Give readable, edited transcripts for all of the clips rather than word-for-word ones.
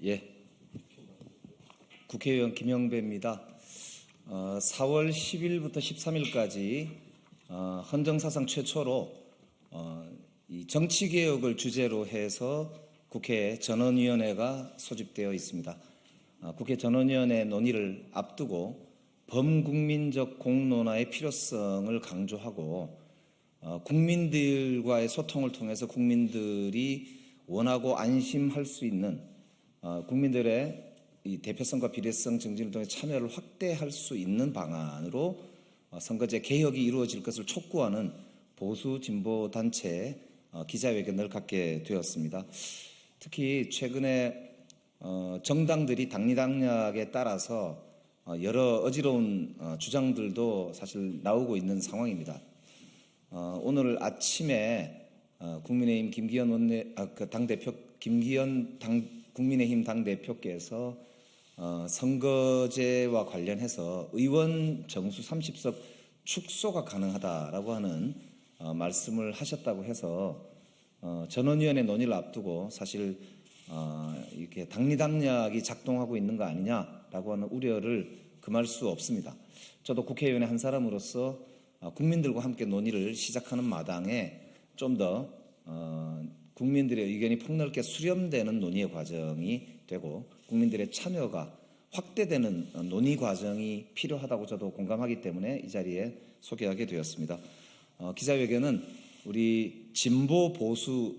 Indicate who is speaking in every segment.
Speaker 1: 예, 국회의원 김영배입니다. 4월 10일부터 13일까지 헌정사상 최초로 이 정치개혁을 주제로 해서 국회 전원위원회가 소집되어 있습니다. 국회 전원위원회 논의를 앞두고 범국민적 공론화의 필요성을 강조하고 국민들과의 소통을 통해서 국민들이 원하고 안심할 수 있는 국민들의 이 대표성과 비례성 증진을 통해 참여를 확대할 수 있는 방안으로 선거제 개혁이 이루어질 것을 촉구하는 보수 진보 단체 기자회견을 갖게 되었습니다. 특히 최근에 정당들이 당리당략에 따라서 여러 어지러운 주장들도 사실 나오고 있는 상황입니다. 오늘 아침에 국민의힘 국민의힘 당대표께서 선거제와 관련해서 의원 정수 30석 축소가 가능하다라고 하는 말씀을 하셨다고 해서 전원위원회 논의를 앞두고 사실 이렇게 당리당략이 작동하고 있는 거 아니냐라고 하는 우려를 금할 수 없습니다. 저도 국회의원의 한 사람으로서 국민들과 함께 논의를 시작하는 마당에 좀 더 국민들의 의견이 폭넓게 수렴되는 논의의 과정이 되고 국민들의 참여가 확대되는 논의 과정이 필요하다고 저도 공감하기 때문에 이 자리에 소개하게 되었습니다. 기자회견은 우리 진보 보수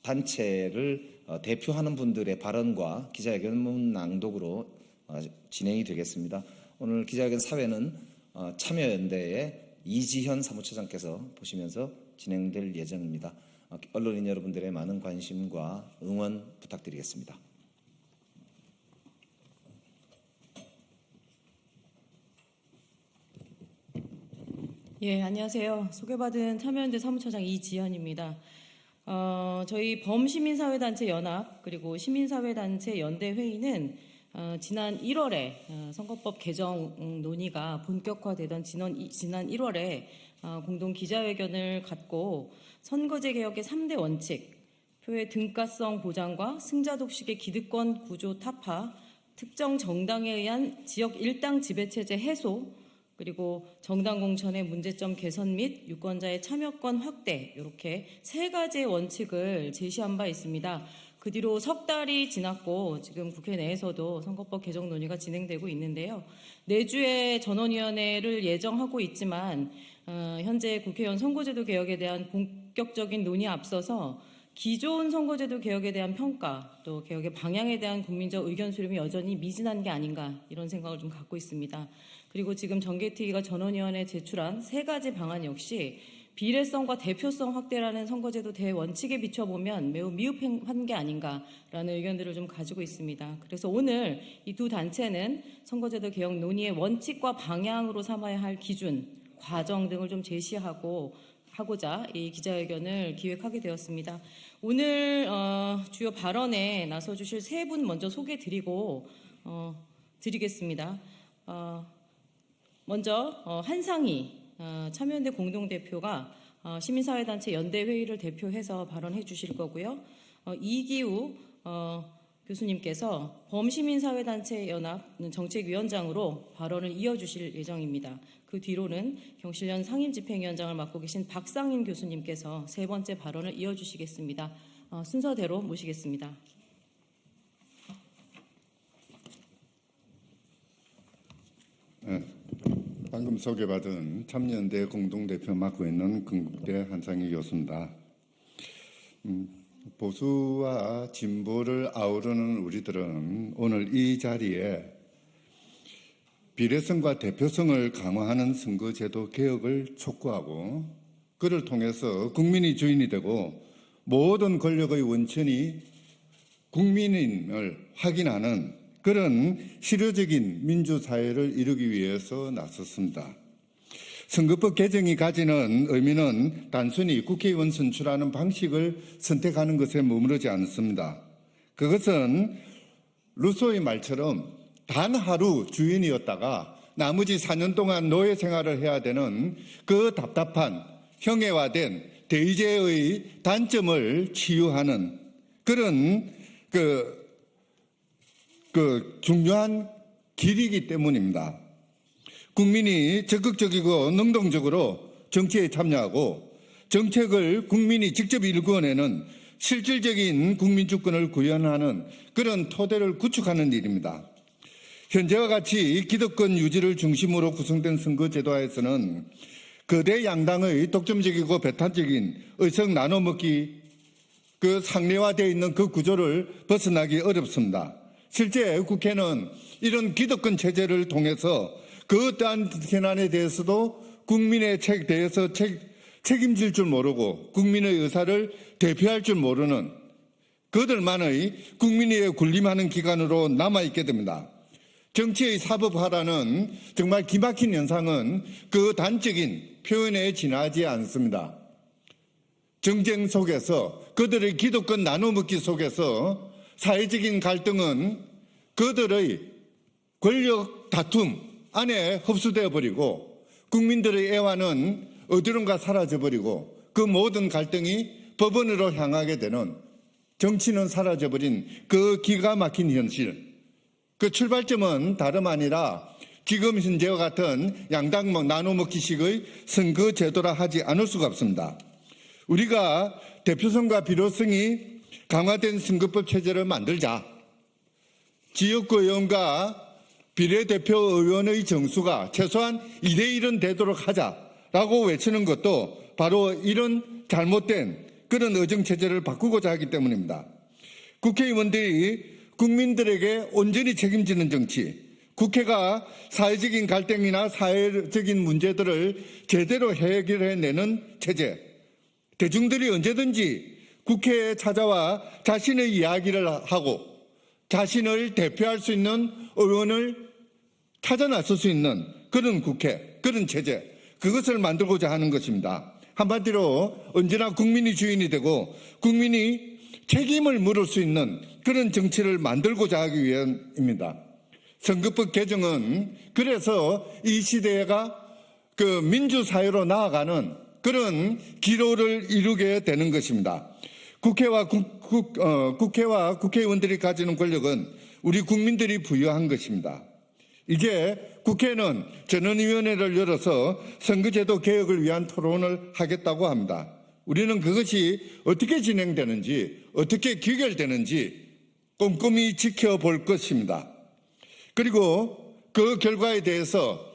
Speaker 1: 단체를 대표하는 분들의 발언과 기자회견문 낭독으로 진행이 되겠습니다. 오늘 기자회견 사회는 참여연대의 이지현 사무처장께서 보시면서 진행될 예정입니다. 언론인 여러분들의 많은 관심과 응원 부탁드리겠습니다.
Speaker 2: 예, 안녕하세요. 소개받은 참여연대 사무처장 이지현입니다. 저희 범시민사회단체 연합 그리고 시민사회단체 연대회의는 지난 1월에 선거법 개정 논의가 본격화되던 지난 1월에 공동 기자회견을 갖고 선거제 개혁의 3대 원칙, 표의 등가성 보장과 승자 독식의 기득권 구조 타파, 특정 정당에 의한 지역 일당 지배체제 해소, 그리고 정당 공천의 문제점 개선 및 유권자의 참여권 확대, 이렇게 세 가지의 원칙을 제시한 바 있습니다. 그 뒤로 석 달이 지났고 지금 국회 내에서도 선거법 개정 논의가 진행되고 있는데요. 내주에 전원위원회를 예정하고 있지만 현재 국회의원 선거제도 개혁에 대한 본격적인 논의에 앞서서 기존 선거제도 개혁에 대한 평가, 또 개혁의 방향에 대한 국민적 의견 수렴이 여전히 미진한 게 아닌가 이런 생각을 좀 갖고 있습니다. 그리고 지금 정개특위가 전원위원회에 제출한 세 가지 방안 역시 비례성과 대표성 확대라는 선거제도 대원칙에 비춰보면 매우 미흡한 게 아닌가라는 의견들을 좀 가지고 있습니다. 그래서 오늘 이 두 단체는 선거제도 개혁 논의의 원칙과 방향으로 삼아야 할 기준, 과정 등을 좀 제시하고자 이 기자회견을 기획하게 되었습니다. 오늘 주요 발언에 나서 주실 세 분 먼저 소개드리고 드리겠습니다. 먼저 한상희 참여연대 공동대표가 시민사회단체 연대회의를 대표해서 발언해 주실 거고요. 이기우 교수님께서 범시민사회단체 연합 정책위원장으로 발언을 이어주실 예정입니다. 그 뒤로는 경실련 상임집행위원장을 맡고 계신 박상인 교수님께서 세 번째 발언을 이어주시겠습니다. 순서대로 모시겠습니다.
Speaker 3: 방금 소개받은 참여연대 공동대표 맡고 있는 건국대 한상희 교수입니다. 보수와 진보를 아우르는 우리들은 오늘 이 자리에 비례성과 대표성을 강화하는 선거제도 개혁을 촉구하고 그를 통해서 국민이 주인이 되고 모든 권력의 원천이 국민임을 확인하는 그런 실효적인 민주사회를 이루기 위해서 나섰습니다. 선거법 개정이 가지는 의미는 단순히 국회의원 선출하는 방식을 선택하는 것에 머무르지 않습니다. 그것은 루소의 말처럼 단 하루 주인이었다가 나머지 4년 동안 노예 생활을 해야 되는 그 답답한 형해화된 대의제의 단점을 치유하는 그런 그 중요한 길이기 때문입니다. 국민이 적극적이고 능동적으로 정치에 참여하고 정책을 국민이 직접 일구어내는 실질적인 국민 주권을 구현하는 그런 토대를 구축하는 일입니다. 현재와 같이 기득권 유지를 중심으로 구성된 선거제도하에서는 거대 양당의 독점적이고 배타적인 의석 나눠먹기 그 상례화되어 있는 그 구조를 벗어나기 어렵습니다. 실제 국회는 이런 기득권 체제를 통해서 그 어떠한 현안에 대해서도 국민의 대해서 책임질 줄 모르고 국민의 의사를 대표할 줄 모르는 그들만의 국민에 군림하는 기관으로 남아있게 됩니다. 정치의 사법화라는 정말 기막힌 현상은 그 단적인 표현에 지나지 않습니다. 정쟁 속에서 그들의 기득권 나눠먹기 속에서 사회적인 갈등은 그들의 권력 다툼 안에 흡수되어 버리고 국민들의 애환은 어디론가 사라져 버리고 그 모든 갈등이 법원으로 향하게 되는 정치는 사라져 버린 그 기가 막힌 현실. 그 출발점은 다름 아니라 지금 현재와 같은 양당 나눠먹기식의 선거제도라 하지 않을 수가 없습니다. 우리가 대표성과 비로성이 강화된 선거법 체제를 만들자. 지역구 의원과 비례대표 의원의 정수가 최소한 2대1은 되도록 하자라고 외치는 것도 바로 이런 잘못된 그런 의정체제를 바꾸고자 하기 때문입니다. 국회의원들이 국민들에게 온전히 책임지는 정치, 국회가 사회적인 갈등이나 사회적인 문제들을 제대로 해결해내는 체제, 대중들이 언제든지 국회에 찾아와 자신의 이야기를 하고 자신을 대표할 수 있는 의원을 찾아 나설 수 있는 그런 국회, 그런 체제, 그것을 만들고자 하는 것입니다. 한마디로 언제나 국민이 주인이 되고 국민이 책임을 물을 수 있는 그런 정치를 만들고자 하기 위함입니다. 선거법 개정은 그래서 이 시대가 그 민주사회로 나아가는 그런 기로를 이루게 되는 것입니다. 국회와 국회의원들이 가지는 권력은 우리 국민들이 부여한 것입니다. 이제 국회는 전원위원회를 열어서 선거제도 개혁을 위한 토론을 하겠다고 합니다. 우리는 그것이 어떻게 진행되는지, 어떻게 귀결되는지 꼼꼼히 지켜볼 것입니다. 그리고 그 결과에 대해서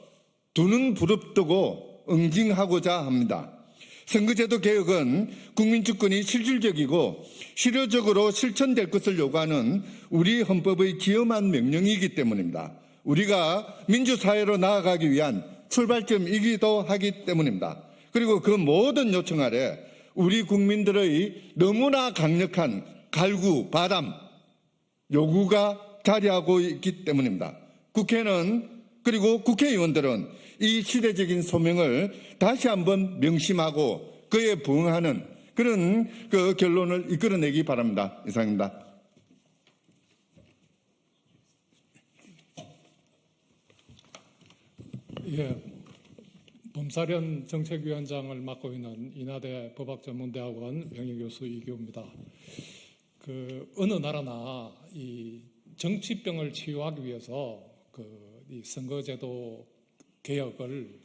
Speaker 3: 두 눈 부릅뜨고 응징하고자 합니다. 선거제도 개혁은 국민주권이 실질적이고 실효적으로 실천될 것을 요구하는 우리 헌법의 기엄한 명령이기 때문입니다. 우리가 민주사회로 나아가기 위한 출발점이기도 하기 때문입니다. 그리고 그 모든 요청 아래 우리 국민들의 너무나 강력한 갈구, 바람, 요구가 자리하고 있기 때문입니다. 국회는 그리고 국회의원들은 이 시대적인 소명을 다시 한번 명심하고 그에 부응하는 그런 그 결론을 이끌어내기 바랍니다. 이상입니다.
Speaker 4: 예, 범사련 정책위원장을 맡고 있는 인하대 법학전문대학원 명예교수 이규호입니다. 어느 나라나 이 정치병을 치유하기 위해서 이 선거제도 개혁을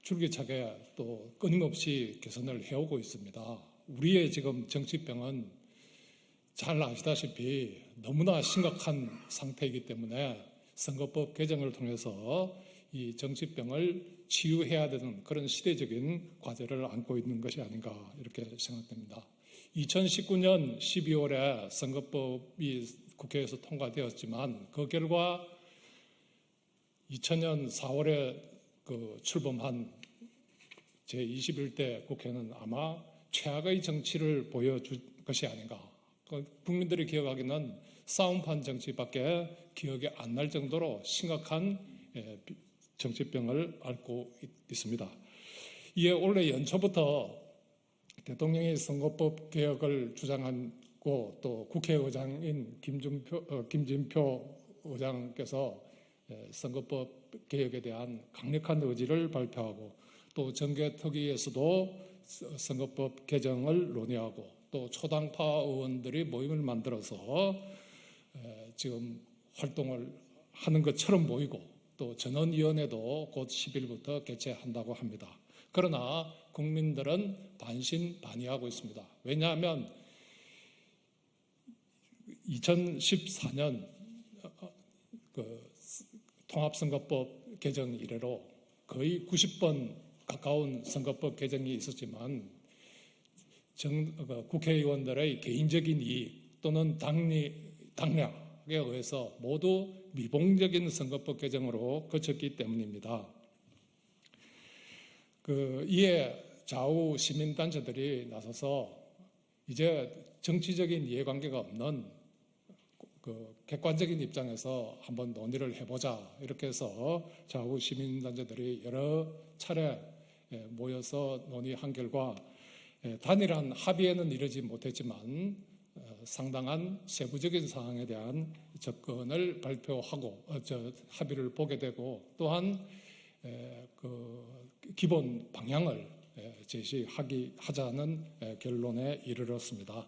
Speaker 4: 줄기차게 또 끊임없이 개선을 해오고 있습니다. 우리의 지금 정치병은 잘 아시다시피 너무나 심각한 상태이기 때문에 선거법 개정을 통해서 이 정치병을 치유해야 되는 그런 시대적인 과제를 안고 있는 것이 아닌가 이렇게 생각됩니다. 2019년 12월에 선거법이 국회에서 통과되었지만 그 결과 2000년 4월에 출범한 제21대 국회는 아마 최악의 정치를 보여줄 것이 아닌가. 국민들이 기억하기는 싸움판 정치밖에 기억이 안 날 정도로 심각한 정치병을 앓고 있습니다. 이에 올해 연초부터 대통령이 선거법 개혁을 주장하고 또 국회의장인 김진표 의장께서 선거법 개혁에 대한 강력한 의지를 발표하고 또 정개특위에서도 선거법 개정을 논의하고 또 초당파 의원들이 모임을 만들어서 지금 활동을 하는 것처럼 보이고 또 전원위원회도 곧 10일부터 개최한다고 합니다. 그러나 국민들은 반신반의하고 있습니다. 왜냐하면 2014년 통합선거법 개정 이래로 거의 90번 가까운 선거법 개정이 있었지만 국회의원들의 개인적인 이익 또는 당략에 의해서 모두 미봉적인 선거법 개정으로 거쳤기 때문입니다. 이에 좌우 시민단체들이 나서서 이제 정치적인 이해관계가 없는 객관적인 입장에서 한번 논의를 해보자 이렇게 해서 좌우 시민단체들이 여러 차례 모여서 논의한 결과 단일한 합의에는 이르지 못했지만 상당한 세부적인 사항에 대한 접근을 발표하고 합의를 보게 되고 또한 기본 방향을 제시하자는 결론에 이르렀습니다.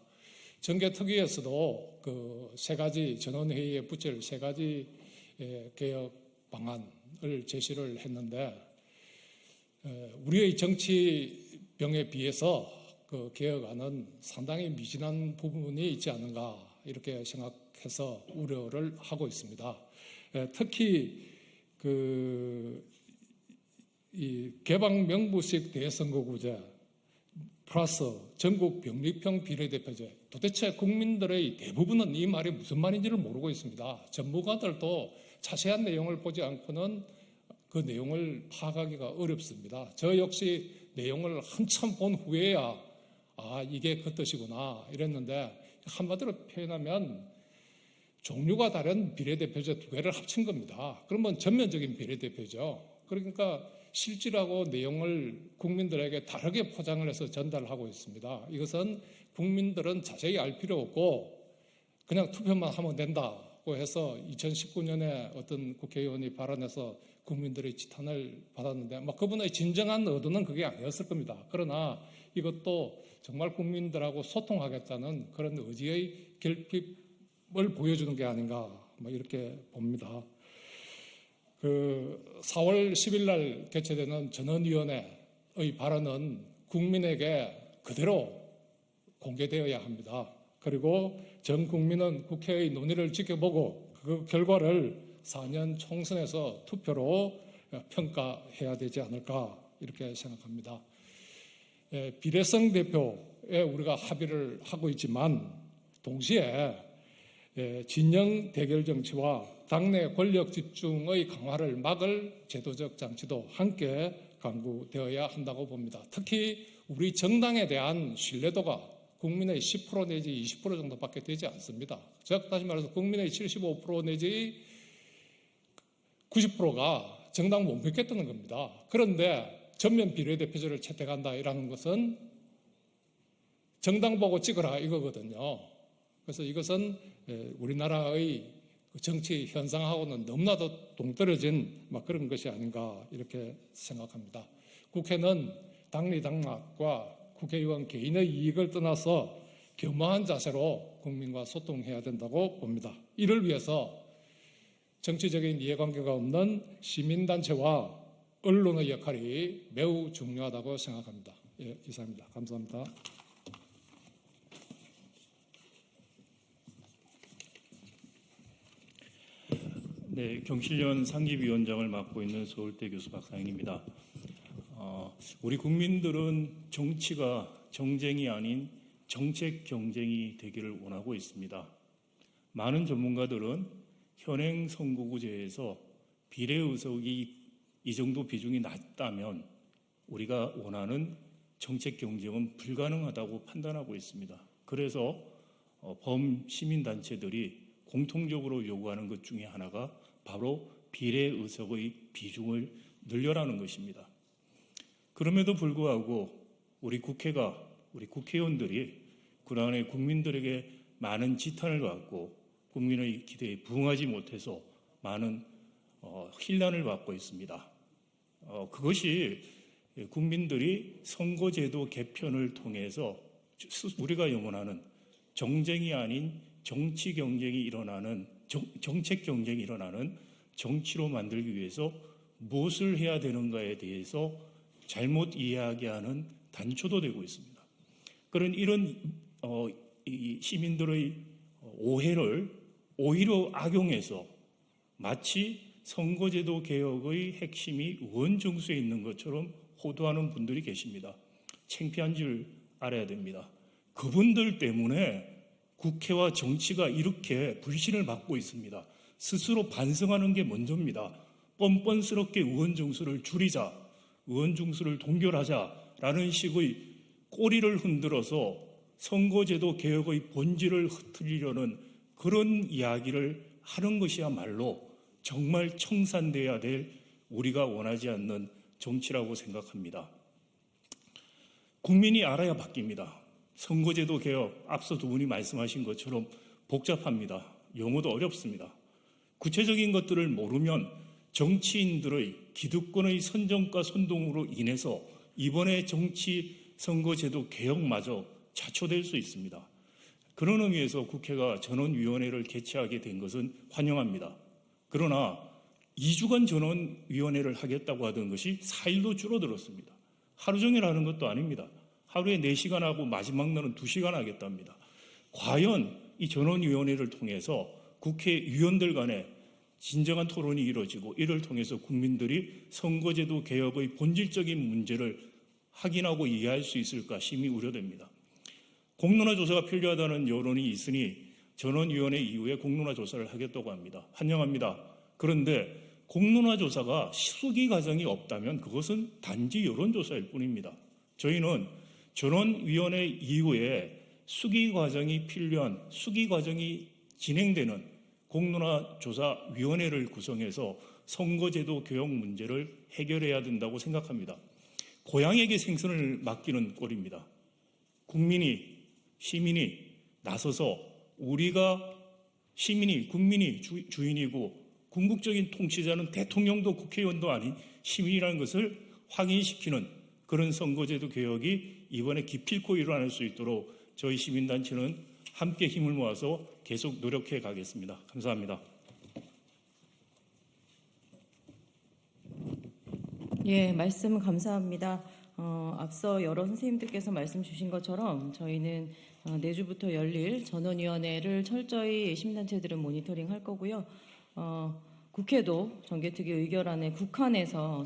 Speaker 4: 정개특위에서도 세 가지 전원회의에 붙일 세 가지 개혁 방안을 제시를 했는데 우리의 정치병에 비해서 그 개혁안은 상당히 미진한 부분이 있지 않은가 이렇게 생각해서 우려를 하고 있습니다. 특히 이 개방 명부식 대선거구제 플러스 전국 병립형 비례대표제 도대체 국민들의 대부분은 이 말이 무슨 말인지를 모르고 있습니다. 전문가들도 자세한 내용을 보지 않고는 그 내용을 파악하기가 어렵습니다. 저 역시 내용을 한참 본 후에야 이게 그 뜻이구나 이랬는데 한마디로 표현하면 종류가 다른 비례대표제 두 개를 합친 겁니다. 그러면 전면적인 비례대표죠. 그러니까 실질하고 내용을 국민들에게 다르게 포장을 해서 전달하고 있습니다. 이것은 국민들은 자세히 알 필요 없고 그냥 투표만 하면 된다고 해서 2019년에 어떤 국회의원이 발언해서 국민들의 지탄을 받았는데 그분의 진정한 의도는 그게 아니었을 겁니다. 그러나 이것도 정말 국민들하고 소통하겠다는 그런 의지의 결핍을 보여주는 게 아닌가 이렇게 봅니다. 4월 10일 날 개최되는 전원위원회의 발언은 국민에게 그대로 공개되어야 합니다. 그리고 전 국민은 국회의 논의를 지켜보고 그 결과를 4년 총선에서 투표로 평가해야 되지 않을까 이렇게 생각합니다. 비례성 대표에 우리가 합의를 하고 있지만 동시에 진영 대결 정치와 당내 권력 집중의 강화를 막을 제도적 장치도 함께 강구되어야 한다고 봅니다. 특히 우리 정당에 대한 신뢰도가 국민의 10% 내지 20% 정도밖에 되지 않습니다. 즉 다시 말해서 국민의 75% 내지 90%가 정당 못 믿겠다는 겁니다. 그런데 전면 비례대표제를 채택한다 이라는 것은 정당 보고 찍어라 이거거든요. 그래서 이것은 우리나라의 정치 현상하고는 너무나도 동떨어진 그런 것이 아닌가 이렇게 생각합니다. 국회는 당리당략과 국회의원 개인의 이익을 떠나서 겸허한 자세로 국민과 소통해야 된다고 봅니다. 이를 위해서 정치적인 이해관계가 없는 시민단체와 언론의 역할이 매우 중요하다고 생각합니다. 이상입니다. 감사합니다.
Speaker 5: 네, 경실련 상기위원장을 맡고 있는 서울대 교수 박상인입니다. 우리 국민들은 정치가 정쟁이 아닌 정책 경쟁이 되기를 원하고 있습니다. 많은 전문가들은 현행 선거구제에서 비례 의석이 이 정도 비중이 낮다면 우리가 원하는 정책 경쟁은 불가능하다고 판단하고 있습니다. 그래서 범시민단체들이 공통적으로 요구하는 것 중에 하나가 바로 비례 의석의 비중을 늘려라는 것입니다. 그럼에도 불구하고 우리 국회의원들이 그동안에 국민들에게 많은 지탄을 받고 국민의 기대에 부응하지 못해서 많은 혼란을 받고 있습니다. 그것이 국민들이 선거제도 개편을 통해서 우리가 영원하는 정쟁이 아닌 정치 경쟁이 일어나는 정책 경쟁이 일어나는 정치로 만들기 위해서 무엇을 해야 되는가에 대해서 잘못 이야기하는 단초도 되고 있습니다. 그런 이런 이 시민들의 오해를 오히려 악용해서 마치 선거제도 개혁의 핵심이 의원 정수에 있는 것처럼 호도하는 분들이 계십니다. 창피한 줄 알아야 됩니다. 그분들 때문에 국회와 정치가 이렇게 불신을 받고 있습니다. 스스로 반성하는 게 먼저입니다. 뻔뻔스럽게 의원 정수를 줄이자, 의원 정수를 동결하자라는 식의 꼬리를 흔들어서 선거제도 개혁의 본질을 흐트리려는 그런 이야기를 하는 것이야말로 정말 청산돼야 될 우리가 원하지 않는 정치라고 생각합니다. 국민이 알아야 바뀝니다. 선거제도 개혁, 앞서 두 분이 말씀하신 것처럼 복잡합니다. 용어도 어렵습니다. 구체적인 것들을 모르면 정치인들의 기득권의 선정과 선동으로 인해서 이번에 정치 선거제도 개혁마저 자초될 수 있습니다. 그런 의미에서 국회가 전원위원회를 개최하게 된 것은 환영합니다. 그러나 2주간 전원위원회를 하겠다고 하던 것이 4일로 줄어들었습니다. 하루 종일 하는 것도 아닙니다. 하루에 4시간 하고 마지막 날은 2시간 하겠답니다. 과연 이 전원위원회를 통해서 국회의원들 간에 진정한 토론이 이루어지고 이를 통해서 국민들이 선거제도 개혁의 본질적인 문제를 확인하고 이해할 수 있을까 심히 우려됩니다. 공론화 조사가 필요하다는 여론이 있으니 전원위원회 이후에 공론화 조사를 하겠다고 합니다. 환영합니다. 그런데 공론화 조사가 수기 과정이 없다면 그것은 단지 여론조사일 뿐입니다. 저희는 전원위원회 이후에 수기 과정이 필요한, 수기 과정이 진행되는 공론화 조사위원회를 구성해서 선거제도 개혁 문제를 해결해야 된다고 생각합니다. 고양이에게 생선을 맡기는 꼴입니다. 국민이, 시민이 나서서 우리가 시민이, 국민이 주인이고 궁극적인 통치자는 대통령도 국회의원도 아닌 시민이라는 것을 확인시키는 그런 선거제도 개혁이 이번에 기필코 일어날 수 있도록 저희 시민단체는 함께 힘을 모아서 계속 노력해 가겠습니다. 감사합니다.
Speaker 2: 예, 말씀 감사합니다. 앞서 여러 선생님들께서 말씀 주신 것처럼 저희는 내주부터 열릴 전원위원회를 철저히 시민단체들은 모니터링할 거고요. 국회도 정개특위 의결안에 국한해서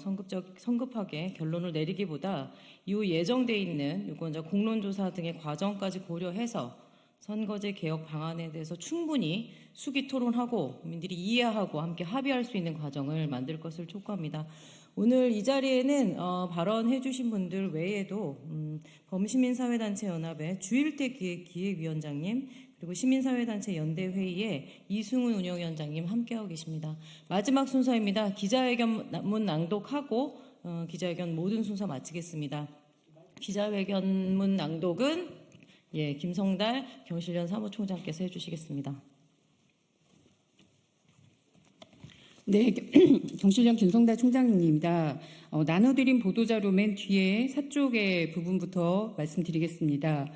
Speaker 2: 성급하게 결론을 내리기보다 이후 예정돼 있는 유권자 공론조사 등의 과정까지 고려해서 선거제 개혁 방안에 대해서 충분히 수기 토론하고 국민들이 이해하고 함께 합의할 수 있는 과정을 만들 것을 촉구합니다. 오늘 이 자리에는 발언해 주신 분들 외에도 범시민사회단체연합의 주일대 기획위원장님 그리고 시민사회단체 연대회의에 이승훈 운영위원장님 함께하고 계십니다. 마지막 순서입니다. 기자회견문 낭독하고 기자회견 모든 순서 마치겠습니다. 기자회견문 낭독은 김성달 경실련 사무총장께서 해주시겠습니다.
Speaker 6: 네, 경실련 김성달 총장입니다. 나눠드린 보도자료 맨 뒤에 서쪽의 부분부터 말씀드리겠습니다.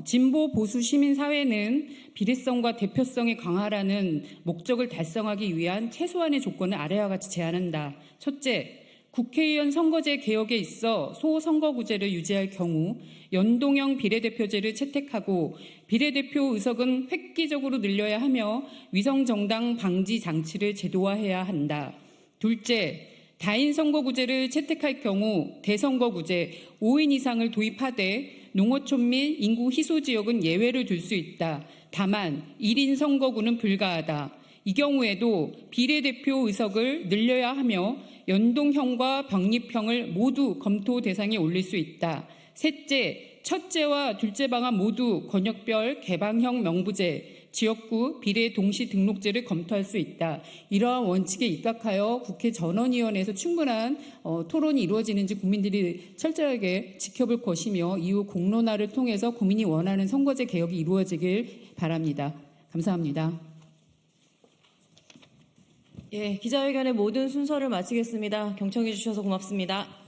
Speaker 6: 진보 보수 시민사회는 비례성과 대표성의 강화라는 목적을 달성하기 위한 최소한의 조건을 아래와 같이 제안한다. 첫째, 국회의원 선거제 개혁에 있어 소선거구제를 유지할 경우 연동형 비례대표제를 채택하고 비례대표 의석은 획기적으로 늘려야 하며 위성정당 방지 장치를 제도화해야 한다. 둘째, 다인 선거구제를 채택할 경우 대선거구제 5인 이상을 도입하되 농어촌 및 인구 희소 지역은 예외를 둘 수 있다. 다만 1인 선거구는 불가하다. 이 경우에도 비례대표 의석을 늘려야 하며 연동형과 병립형을 모두 검토 대상에 올릴 수 있다. 셋째, 첫째와 둘째 방안 모두 권역별 개방형 명부제, 지역구 비례 동시 등록제를 검토할 수 있다. 이러한 원칙에 입각하여 국회 전원위원회에서 충분한 토론이 이루어지는지 국민들이 철저하게 지켜볼 것이며 이후 공론화를 통해서 국민이 원하는 선거제 개혁이 이루어지길 바랍니다. 감사합니다.
Speaker 2: 기자회견의 모든 순서를 마치겠습니다. 경청해 주셔서 고맙습니다.